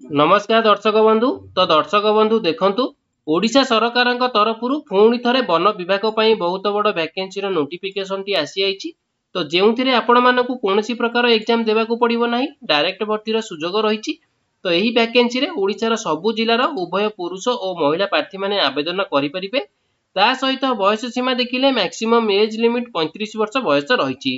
नमस्कार दर्शक बंधु। तो दर्शक बंधु देखंतु ओडिशा सरकार तरफ पुणी थे वन विभाग पर बहुत बड़ वैकेंसी नोटिफिकेशन टी आसी आइछि। तो जो आपण मानक कौन प्रकार एग्जाम देवाक पड़ो ना, डायरेक्ट भर्ती सुजोग रही। तो यही वैकेंसी ओडिशार सबु जिलार उभय पुरुष और महिला प्रार्थी मैंने आवेदन करेंगे। ता सहित बयस सीमा देखिले मैक्सिमम एज लिमिट 35 वर्ष बयस रही।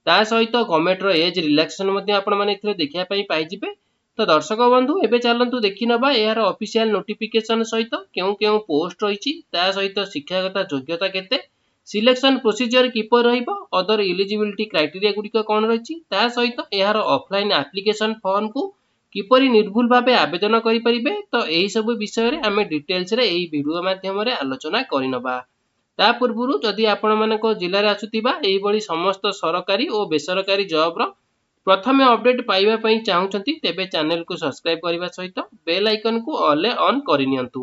सहित गवर्नमेंट एज रिलैक्सेशन आपण मैंने देखापी पाइबे। तो दर्शक बंधु एबे चलतु देखि नबा यार ऑफिशियल नोटिफिकेशन सहित केउ पोस्ट रही, सहित शिक्षागत योग्यता केते, सिलेक्शन प्रोसीजर किपर रहिबो, अदर एलिजिबिलिटी क्राइटेरिया गुडिक कोन रही, सहित यार ऑफलाइन एप्लिकेशन फॉर्म को किपरि निर्भुल भाबे आवेदन करि परिबे। तो एही सब विषय रे आमे डिटेल्स रे एही वीडियो माध्यम रे आलोचना करिनबा। ता पूर्वरु जदि आपण मानको जिल्ला रे आसुतिबा एही बडी समस्त सरकारी और बेसरकारी जॉब रो प्रथमे अपडेट पाइबा पई चाहूछंती तेबे चैनल को सब्सक्राइब करबा सहित बेल आइकन को ऑल ऑन करिनियंतु।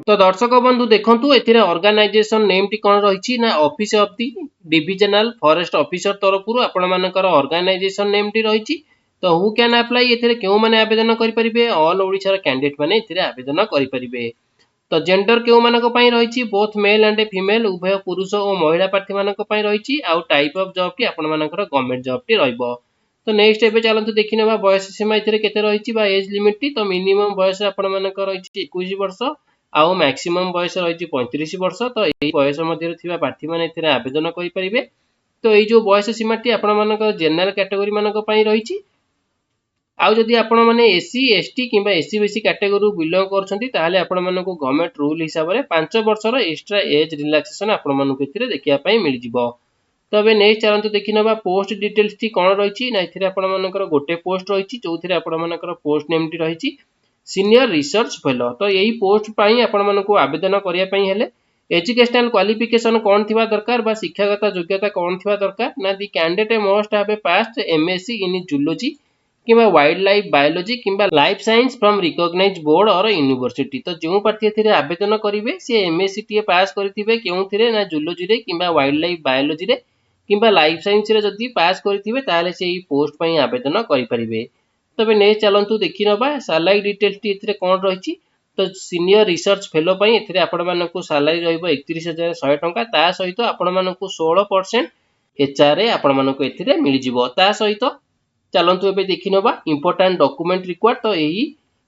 तो दर्शक बंधु देखंतु एथिरे ऑर्गेनाइजेशन नेम टी कोन रहिछि ना, office of the divisional forest officer तरफरु आपण मानकर ऑर्गेनाइजेशन नेम टी रहिछि। तो हु कैन अप्लाई एथिरे केउ माने आवेदन करि परिबे, ऑल ओडिसा कैंडिडेट माने एथिरे आवेदन करि परिबे। तो जेंडर केउ मानक पई रहिछि बोथ मेल एंड फीमेल उभय पुरुष और महिला प्रार्थी मानक पई रहिछि। आउ टाइप ऑफ जॉब टी आपण मानकर गवर्नमेंट जॉब टी रहइबो। तो नेक्स्ट एबे चलंतु देखिनेबा बयस सीमा इथिरे केते रहिछि बा एज लिमिट टी। तो मिनिमम बयस आपण मानकर रहिछि 21 वर्ष आउ मैक्सिमम बयस रहिछि 35 वर्ष। तो एई बयस मध्ये थिबा प्रार्थी माने इथिरे आवेदन करि परिबे। तो एई जो बयस सीमा टी आपण मानकर जनरल कैटेगरी मानक पई रहिछि। आउ जदि आपण माने एससी एसटी किंबा एससी बीसी कैटेगरी बिलोंग करछंती ताहाले आपण मानकु गवर्नमेंट रूल हिसाब रे 5 वर्षर एक्स्ट्रा एज रिलैक्सेशन आपण मानकु इथिरे देखिया पई मिल जिवो। तबे नेक्स्ट चलंतु देखिनबा पोस्ट डिटेल्स टी कोन रहिछि ना, इथिरे आपण मानकर गोटे पोस्ट रहिछि जोथिरे आपण मानकर पोस्ट नेम टी रहिछि सीनियर रिसर्च फेलो। तो एही पोस्ट पई आपण मानकु आवेदन करिया पई हेले एजुकेशनल क्वालिफिकेशन कोन थिबा दरकार बा शिक्षागत योग्यता कोन थिबा दरकार ना, the candidate must have a passed MSc in zoology किंबा वाइल्ड लाइफ बायोलॉजी किंबा life science from recognised board or university. तो जो प्रार्थी एथिरे आवेदन करिवे से एमएससी टी पास करथिबे केउथिरे ना जूलॉजी रे किंबा वाइल्ड लाइफ बायोलॉजी रे किंबा लाइफ साइंस रे जदि पास करथिबे ताहाले से ई पोस्ट पई आवेदन करि परिबे। तबे नेक्स्ट चलंतु देखिनबा सैलरी डिटेल्स टी एथिरे कोन रहिछि। तो सीनियर रिसर्च फेलो पई एथिरे आपण मानकु सैलरी रहइबो 31100 टंका। ता सहित आपण मानकु 16% एचआर आपण मानकु एथिरे मिल जिवो। ता सहित चलंतु एबे देखिनबा इंपोर्टेंट डॉक्यूमेंट रिक्वायर्ड। तो यही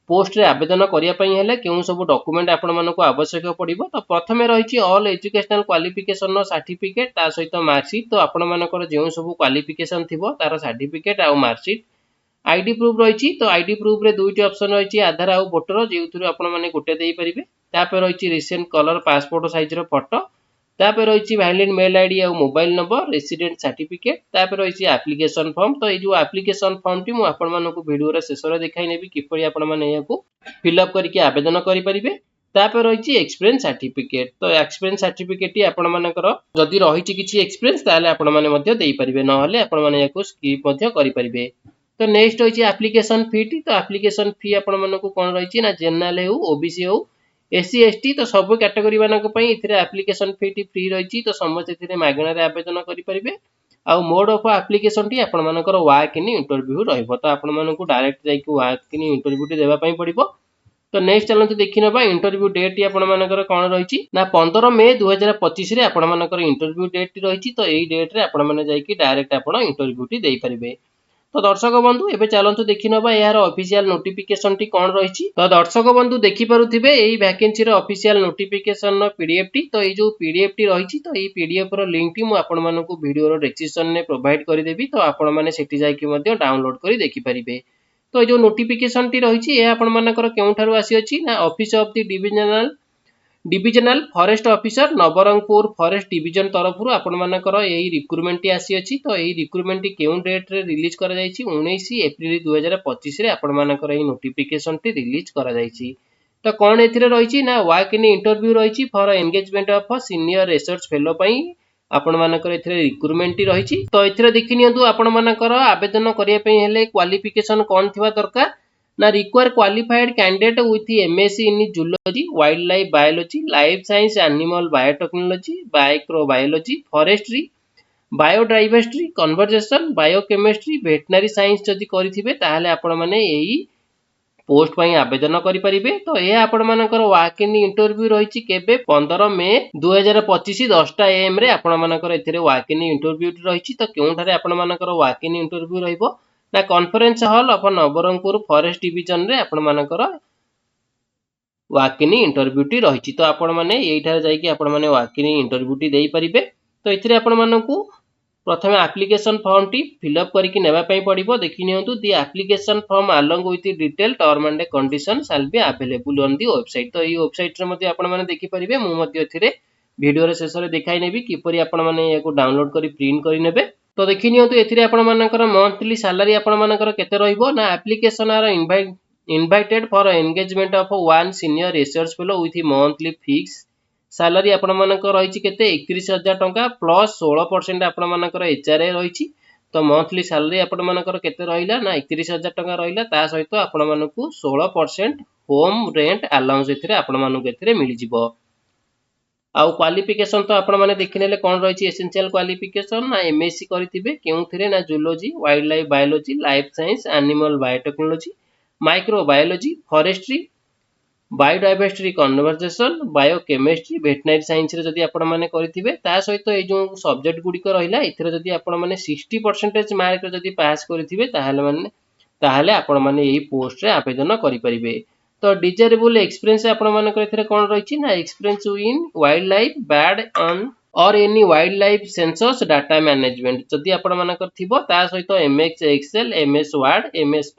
पोस्ट रे आवेदन करिया पई हेले केउ सब डॉक्यूमेंट आपण मानको आवश्यक पड़िबो। तो प्रथमे रहिछि ऑल एजुकेशनल क्वालिफिकेशन नो सर्टिफिकेट ता सहित मार्कशीट। तो आपण मानकर जेउ सब क्वालिफिकेशन थिबो तार सर्टिफिकेट आ मार्कशीट, आईडी प्रूफ रहिछि। तो आईडी प्रूफ रे दुईटी ऑप्शन रहिछि आधार आ वोटर, जेउथुर आपण माने गोटे देई परिबे। तापर रहिछि रिसेंट कलर पासपोर्ट साइज रो फोटो, तापर रहिछि वैलिड मेल आईडी और मोबाइल नंबर, रेसिडेंट सर्टिफिकेट, तापर रहिछि एप्लिकेशन फॉर्म। तो ए जो एप्लिकेशन फॉर्म टी मु आपण मानको वीडियो रे शेष रे देखाइ नेबी किपरि आपण माने याकू फिल अप करके आवेदन करि परिबे। तापर रहिछि एक्सपीरियंस सर्टिफिकेट। तो एक्सपीरियंस सर्टिफिकेट टी आपण मानकर जदि रहिछि किछि एक्सपीरियंस ताले आपण माने मध्ये देई परिबे, नहले आपण माने याकू स्किप मध्ये करि परिबे। तो नेक्स्ट रहिछि एप्लिकेशन फी टी। तो एप्लिकेशन फी आपण मानको कोन रहिछि ना, जनरल हो ओबीसी हो एससी एसटी तो सब कैटेगरी मानक पई इथिरे एप्लिकेशन फी टी फ्री रहिछि। तो समस्त इथिरे मागणा रे आवेदन करि परिबे। आ मोड ऑफ एप्लिकेशन टी आपण मानकर वॉक इन इंटरव्यू रहइबो। तो आपण मानकु डायरेक्ट जाइकि वॉक इन इंटरव्यू टी देबा पई पड़िबो। तो नेक्स्ट चलंतु देखिनबा इंटरव्यू डेट टी आपण मानकर कोन रहिछि ना, 15 मई 2025 रे आपण मानकर इंटरव्यू डेट टी रहिछि। तो एई डेट रे आपण माने जाइकि डायरेक्ट आपण इंटरव्यू टी देई परिबे। तो दर्शक बंधु एबे चलंतु देखिनबा यार ऑफिशियल नोटिफिकेशन टी कोन रहिछि। तो दर्शक बंधु देखि पारुथिबे एई वैकेंसी रो ऑफिशियल नोटिफिकेशन नो पीडीएफ टी। तो एई जो पीडीएफ टी रहिछि तो एई पीडीएफ रो लिंक टी मु आपण मानकु वीडियो रो डिस्क्रिप्शन ने प्रोवाइड करि देबी। तो आपण माने सेठी जाई कि मध्ये डाउनलोड करि देखि परिबे। तो एई जो नोटिफिकेशन टी रहिछि ए आपण मानकर केउठारु आसी अछि ना, office of the divisional forest officer Nabarangpur forest division तरफरु आपण मानकर एही रिक्रूटमेंट टी आसी अछि। तो एही रिक्रूटमेंट टी केउ डेट रे रिलीज करा जायछि 19 एप्रिल 2025 रे आपण मानकर एही नोटिफिकेशन टी रिलीज करा जायछि। तो कोन एथिरे रहिछि ना, वॉक इन इंटरव्यू रहिछि for engagement of senior research fellow पई आपण मानकर एथिरे रिक्रूटमेंट टी रहिछि। तो एथिरे देखि नियंतु आपण मानकर आवेदन करिया पई हेले क्वालिफिकेशन कोन थिबा दरकार ना, require qualified candidate with MSc in zoology, wild life biology, life science, animal biotechnology, microbiology, forestry, biodiversity conversation biochemistry veterinary science जदि करिथिबे ताहले आपण माने एई पोस्ट पई आवेदन करि परिबे। तो ए आपण मानकर वाक इन इंटरव्यू रहिछि केबे 15 मे 2025 10टा एम रे आपण मानकर एथिरे वाक इन इंटरव्यू रहिछि। तो केउठारे आपण मानकर वाक इन इंटरव्यू रहइबो ना conference hall of Nabarangpur forest division रे आपण मानकर वाक इन इंटरव्यू टी रहिछि। तो आपण माने एइठारे जाई कि आपण माने वाक इन इंटरव्यू टी देई परिबे। तो एथिरे आपण मानकू प्रथम एप्लिकेशन फॉर्म टी फिलअप करके नेबा पई पड़िबो। देखि नियंतु the application form along with detail term and condition shall be available on the website. तो ई वेबसाइट रे मध्ये आपण माने देखि परिबे। मु मध्ये एथिरे वीडियो रे शेष रे देखाई नेबी किपरि आपण माने याको डाउनलोड करी प्रिंट करी नेबे। तो देखि नियंतु एथिरे आपण मानकर मंथली सैलरी आपण मानकर केते रहइबो ना application are invited for engagement of one senior research fellow with monthly fix salary आपण मानकर रहिछि केते 31,000 टंका प्लस 16% आपण मानकर एचआरए रहिछि। तो मंथली सैलरी आपण मानकर केते रहिला ना 31,000 टंका रहिला। ता सहित आपण मानकू 16% होम रेंट अलाउंस एथिरे आपण मानकू एथिरे मिलि जिवो। आउ क्वालिफिकेशन तो आपण माने देखिनेले कोन रहिछि एसेंशियल क्वालिफिकेशन ना एमएससी करिथिबे केउथिरे ना zoology wild life biology life science animal biotechnology microbiology forestry biodiversity conversation biochemistry veterinary science रे जदि आपण माने करिथिबे ता सहित ए जो सब्जेक्ट गुडी को रहिला एथिरे जदि आपण माने 60% मार्क रे जदि पास करिथिबे ताहाले आपण माने एही पोस्ट रे आवेदन करि परिबे। तो डिजायरेबल एक्सपीरियंस आपण मानकर एथिरे कोन रहिछि ना experience in wildlife based on or any wildlife census data management जदि आपण मानकर थिबो ता सहित MS Excel MS Word MS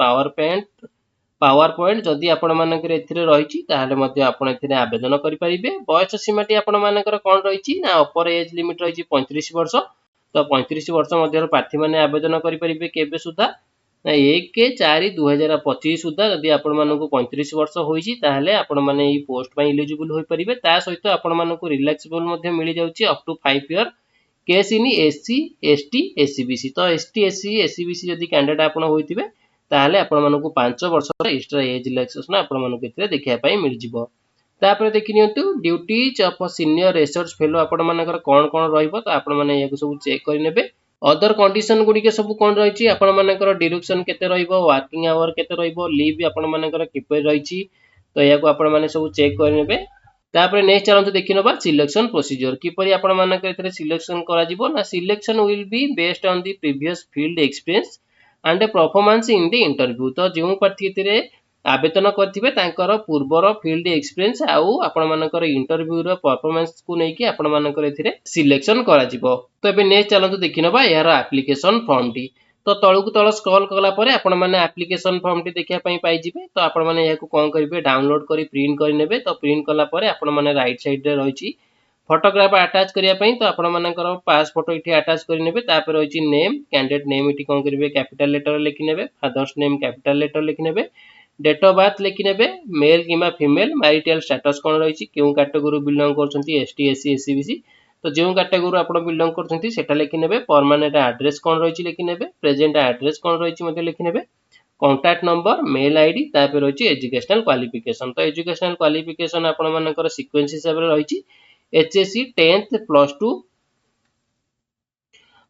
PowerPoint जदि आपण मानकर एथिरे रहिछि ताहाले मध्ये आपण एथिरे आवेदन करि परिबे। बयस सीमाटी आपण मानकर कोन रहिछि ना अपर एज लिमिट रहिछि 35 वर्ष। तो 35 वर्ष मध्ये प्रार्थी माने आवेदन करि परिबे केबे सुधा ना 1/4/2025 सुधा जदि आपण मानकू 35 वर्ष होइछि ताहाले आपण माने ई पोस्ट पई एलिजिबल होई परिबे। ता सहित आपण मानकू रिलैक्सेबल मध्ये मिलि जाउछि up to 5 year case in SC ST SC BC. तो एसटी एससी एससीबीसी जदि कैंडिडेट आपण होइतिबे ताहाले आपण मानकू 5 वर्ष एक्स्ट्रा एज रिलैक्सेशन आपण मानकू एथिरे देखिया पई मिल जिवो। तापर देखि नियंतु duties of senior research fellow आपण मानकर कोन कोन रहइबो। तो आपण माने याको सब चेक करि नेबे। अदर कंडीशन गुडी के सब कोन रहिछि आपण मानकर ड्यूरेशन केते रहइबो वर्किंग आवर केते रहइबो लीव आपण मानकर किपर रहिछि। तो याको आपण माने सब चेक करि नेबे। तापर नेक्स्ट चलंतु देखि नबा सिलेक्शन प्रोसीजर किपरि आपण मानकर एथिरे सिलेक्शन करा जिवो ना selection will be based on the previous field experience and performance in the interview. तो जो प्रार्थी एथिरे आवेदन करथिबे तांकर पूर्वर फील्ड एक्सपीरियंस आउ आपण मानकर इंटरव्यू रो परफॉर्मेंस को नै कि आपण मानकर एथिरे सिलेक्शन करा जिवो। तो एबे नेक्स्ट चलंतु देखि नबा यार एप्लिकेशन फॉर्म टी। तो तळकु तळ स्क्रॉल कला परे आपण माने एप्लिकेशन फॉर्म टी देखिया पई पाई जिवे। तो आपण माने याकू कोन करिवे डाउनलोड करी प्रिंट करि नेबे। तो प्रिंट कला परे आपण माने राइट साइड रे रहिछि फोटोग्राफ अटैच करिया पई। तो आपण मानकर पास फोटो इठी अटैच करि नेबे। तापर रहिछि नेम कैंडिडेट नेम इठी कोन करिवे कैपिटल लेटर लिखि नेबे फादर्स नेम कैपिटल लेटर लिखि नेबे डेट ऑफ बर्थ लिखि नेबे मेल किबा फीमेल मैरिटल स्टेटस कोन रहिछि केउ कैटेगरी बिलोंग करछंती एसटी एससी एससीबीसी। तो जो कैटेगरी आपण बिलोंग करछंती सेटा लिखि नेबे परमानेंट एड्रेस कोन रहिछि लिखि नेबे प्रेजेंट एड्रेस कोन रहिछि मध्ये लिखि नेबे कांटेक्ट नंबर मेल आईडी तापर रहिछि एजुकेशनल क्वालिफिकेशन। तो एजुकेशनल क्वालिफिकेशन आपण मानकर सीक्वेंस हिसाब रे रहिछि एचएससी 10th +2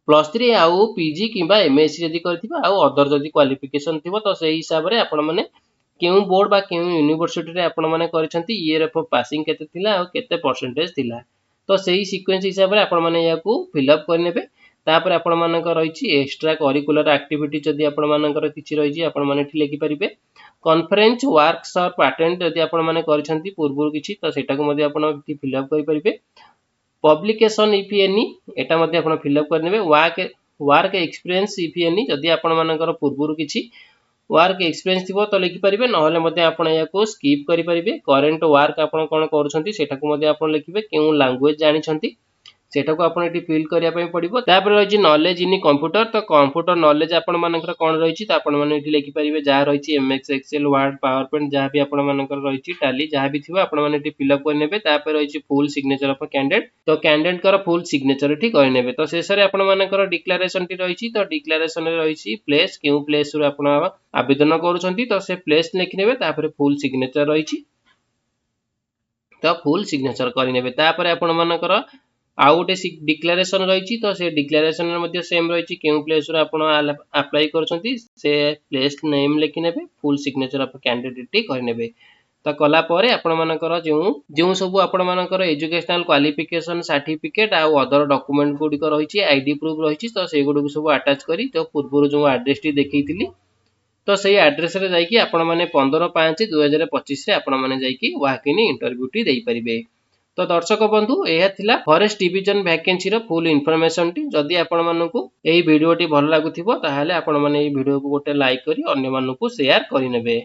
+3 आउ पीजी किबा एमएससी जदि करथिबा आउ अदर जदि क्वालिफिकेशन थिबो। तो सेही हिसाब रे आपण माने केउ बोर्ड बा केउ यूनिवर्सिटी रे आपण माने करिसंती ईयर ऑफ पासिंग केते थिला आ केते परसेंटेज थिला। तो सेही सीक्वेंस हिसाब रे आपण माने याकू फिल अप कर नेबे। तापर आपण मानकर रहिछि एक्स्ट्रा करिकुलर एक्टिविटी जदि आपण मानकर किछि रहिछि आपण माने ठि लेखि परिबे। कॉन्फ्रेंस वर्कशॉप अटेंड जदि आपण माने करिसंती पूर्वरु किछि तो सेटा को मध्ये आपण ठि फिल अप करि परिबे। पब्लिकेशन इफ एनी एटा मध्ये आपण फिल अप कर नेबे। वर्क एक्सपीरियंस इफ एनी जदि आपण मानकर पूर्वरु किछि वर्क एक्सपीरियंस थिबो तो लिखि परिबे नहले मध्ये आपण याको स्किप करि परिबे। करंट वर्क आपण कोन करूछंती सेटा को मध्ये आपण लिखिबे केउ लैंग्वेज जानि छंती सेटा को आपण एटी फिल करिया पई पड़िबो। तापर रहिछि नॉलेज इन कंप्यूटर। तो कंप्यूटर नॉलेज आपण मानकर कोन रहिछि त आपण माने एटी लिखि परिबे जा रहिछि MS Excel Word PowerPoint जहा भी आपण मानकर रहिछि टैली जहा भी थिबो आपण माने एटी फिल अप कर नेबे। तापर रहिछि फुल सिग्नेचर ऑफ कैंडिडेट। तो कैंडिडेट कर फुल सिग्नेचर एटी कर नेबे। तो शेष रे आपण मानकर डिक्लेरेशन टी रहिछि। तो डिक्लेरेशन रे रहिछि प्लेस केउ प्लेस रे आपण आवेदन करूछंती तो से प्लेस लिखि नेबे। तापर फुल सिग्नेचर रहिछि तो फुल सिग्नेचर करि नेबे। तापर आपण मानकर आउ गोटे डिक्लेरेशन रही तो से डिक्लेरेशन सेम रही क्यों प्लेस अप्लाई कर से प्लेस नेम लिखिने फुल सिग्नेचर ऑफ कैंडिडेट करने तो कलापर आपण मानकर जो सब आपण मानकर एजुकेशनल क्वालिफिकेशन सर्टिफिकेट आउ अदर डॉक्यूमेंट गुड़िक रही आईडी प्रूफ रही तो से गुड़ सब आटाच करी तो पूर्व जो एड्रेस टी देखी तो से एड्रेस रे जाइए आपण मैंने 15/5/2025 आपण मैंने जाइए वाकिन इंटरव्यू टी दे पारिबे। तो दर्शक बंधु यह थिला फॉरेस्ट डिवीजन वैकेंसी रो फुल इन्फॉर्मेशन टी जदि आपण मानकू एही वीडियो टी भल लागुथिबो ताहाले आपण माने एही वीडियो को गोटे लाइक करी अन्य मानकू शेयर करि नेबे।